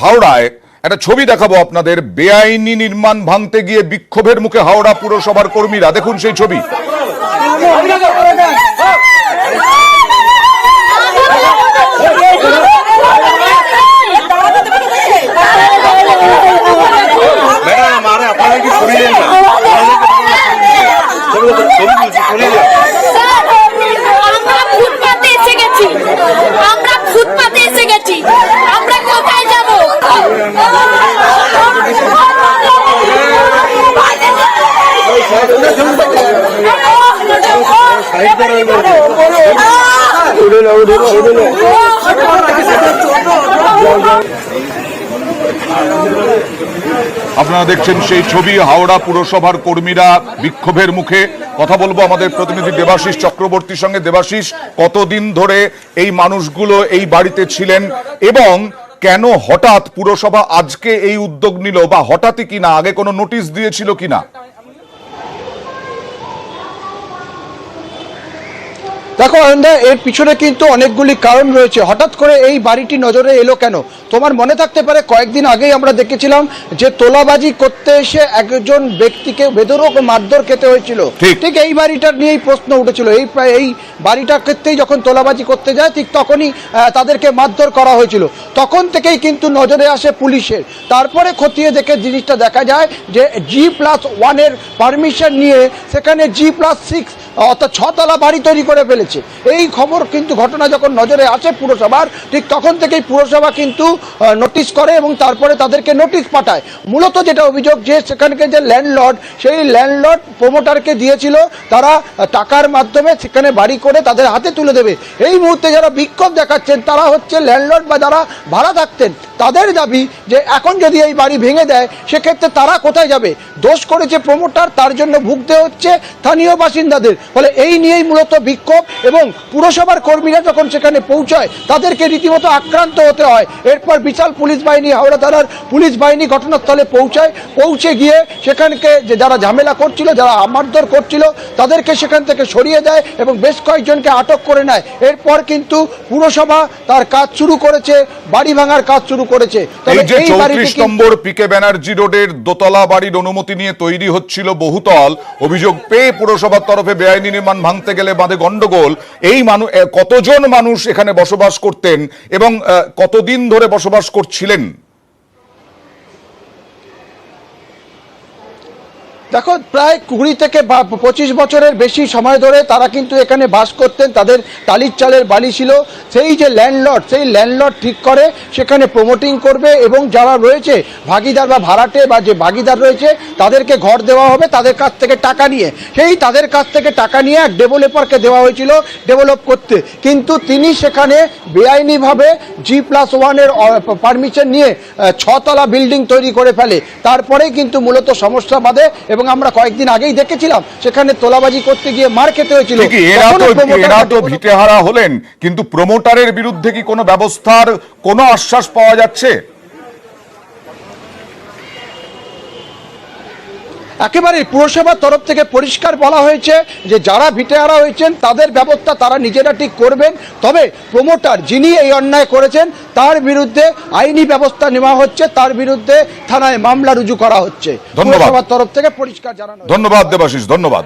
হাওড়ায় একটা ছবি দেখাবো আপনাদের। বেআইনি নির্মাণ ভাঙতে গিয়ে বিক্ষোভের মুখে হাওড়া পুরসভার কর্মীরা। দেখুন সেই ছবি। আপনারা দেখছেন সেই ছবি। হাওড়া পুরসভার কর্মীরা বিক্ষোভের মুখে। কথা বলবো আমাদের প্রতিনিধি দেবাশিস চক্রবর্তীর সঙ্গে। দেবাশিস, কতদিন ধরে এই মানুষগুলো এই বাড়িতে ছিলেন এবং কেন হঠাৎ পুরসভা আজকে এই উদ্যোগ নিল, বা হঠাৎই কিনা, আগে কোনো নোটিশ দিয়েছিল কিনা? দেখো আনন্দা, এর পিছনে কিন্তু অনেকগুলি কারণ রয়েছে। হঠাৎ করে এই বাড়িটি নজরে এলো কেন? তোমার মনে থাকতে পারে কয়েকদিন আগেই আমরা দেখেছিলাম যে তোলাবাজি করতে এসে একজন ব্যক্তিকে বেধড়ক মারধর খেতে হয়েছিল। ঠিক এই বাড়িটার নিয়েই প্রশ্ন উঠেছিল। এই বাড়িটার ক্ষেত্রেই যখন তোলাবাজি করতে যায় ঠিক তখনই তাদেরকে মারধর করা হয়েছিল। তখন থেকেই কিন্তু নজরে আসে পুলিশের। তারপরে খতিয়ে দেখে জিনিসটা দেখা যায় যে G+1 পারমিশন নিয়ে সেখানে G+6 অর্থাৎ 6 তলা বাড়ি তৈরি করে ফেলেছে। এই খবর কিন্তু ঘটনা যখন নজরে আসে পুরসভার, ঠিক তখন থেকেই পুরসভা কিন্তু নোটিশ করে এবং তারপরে তাদেরকে নোটিশ পাঠায়। মূলত যেটা অভিযোগ যে সেখানকে যে ল্যান্ডলর্ড, সেই ল্যান্ডলর্ড প্রমোটারকে দিয়েছিল তারা টাকার মাধ্যমে সেখানে বাড়ি করে তাদের হাতে তুলে দেবে। এই মুহূর্তে যারা বিক্ষোভ দেখাচ্ছেন তারা হচ্ছে ল্যান্ডলর্ড বা যারা ভাড়া থাকতেন। তাদের দাবি যে এখন যদি এই বাড়ি ভেঙে দেয় সেক্ষেত্রে তারা কোথায় যাবে? দোষ করেছে প্রমোটার, তার জন্য ভুগতে হচ্ছে স্থানীয় বাসিন্দাদের। ফলে এই নিয়েই মূলত বিক্ষোভ। এবং পুরসভার কর্মীরা যখন সেখানে পৌঁছায় তাদেরকে রীতিমতো আক্রান্ত হতে হয়। এরপর বিশাল পুলিশ বাহিনী, হাওড়া থানার পুলিশ বাহিনী ঘটনাস্থলে পৌঁছে গিয়ে সেখানকে যে যারা ঝামেলা করছিল, যারা মারধর করছিল তাদেরকে সেখান থেকে সরিয়ে দেয় এবং বেশ কয়েকজনকে আটক করে নেয়। এরপর কিন্তু পুরসভা তার কাজ শুরু করেছে, বাড়ি ভাঙার কাজ শুরু করেছে। এই যে 34 নম্বর পিকে ব্যানার্জি রোডের দোতলা বাড়ির অনুমতি নিয়ে তৈরি হচ্ছিল বহুতল, অভিযোগ পেয়ে পুরসভার তরফে বেআইনি নির্মাণ ভাঙতে গেলে বাঁধে গন্ডগোল। এই কতজন মানুষ এখানে বসবাস করতেন এবং কতদিন ধরে বসবাস করছিলেন? দেখো, প্রায় 20 থেকে 25 বছরের বেশি সময় ধরে তারা কিন্তু এখানে বাস করতেন। তাদের টালির চালের বাড়ি ছিল। সেই যে ল্যান্ডলর্ড, সেই ল্যান্ডলর্ড ঠিক করে সেখানে প্রমোটিং করবে এবং যারা রয়েছে ভাগিদার বা ভাড়াটে বা যে ভাগিদার রয়েছে তাদেরকে ঘর দেওয়া হবে তাদের কাছ থেকে টাকা নিয়ে। তাদের কাছ থেকে টাকা নিয়ে এক ডেভেলপারকে দেওয়া হয়েছিল ডেভেলপ করতে, কিন্তু তিনি সেখানে বেআইনিভাবে G+1 পারমিশন নিয়ে 6 তলা বিল্ডিং তৈরি করে ফেলে। তারপরেই কিন্তু মূলত সমস্যা বাধে এবং আমরা কয়েকদিন আগেই দেখেছিলাম সেখানে তোলাবাজি করতে গিয়ে মার খেতে হয়েছিল। এরা তো ভিটেহারা হলেন, কিন্তু প্রমোটারের বিরুদ্ধে কি কোনো ব্যবস্থার কোনো আশ্বাস পাওয়া যাচ্ছে? একেবারে পুরসভার তরফ থেকে পরিষ্কার বলা হয়েছে যে যারা ভিটেহারা হয়েছেন তাদের ব্যবস্থা তারা নিজেরা ঠিক করবেন। তবে প্রমোটার যিনি এই অন্যায় করেছেন তার বিরুদ্ধে আইনি ব্যবস্থা নেওয়া হচ্ছে, তার বিরুদ্ধে থানায় মামলা রুজু করা হচ্ছে। পুরসভার তরফ থেকে পরিষ্কার জানানো। ধন্যবাদ দেবাশিস, ধন্যবাদ।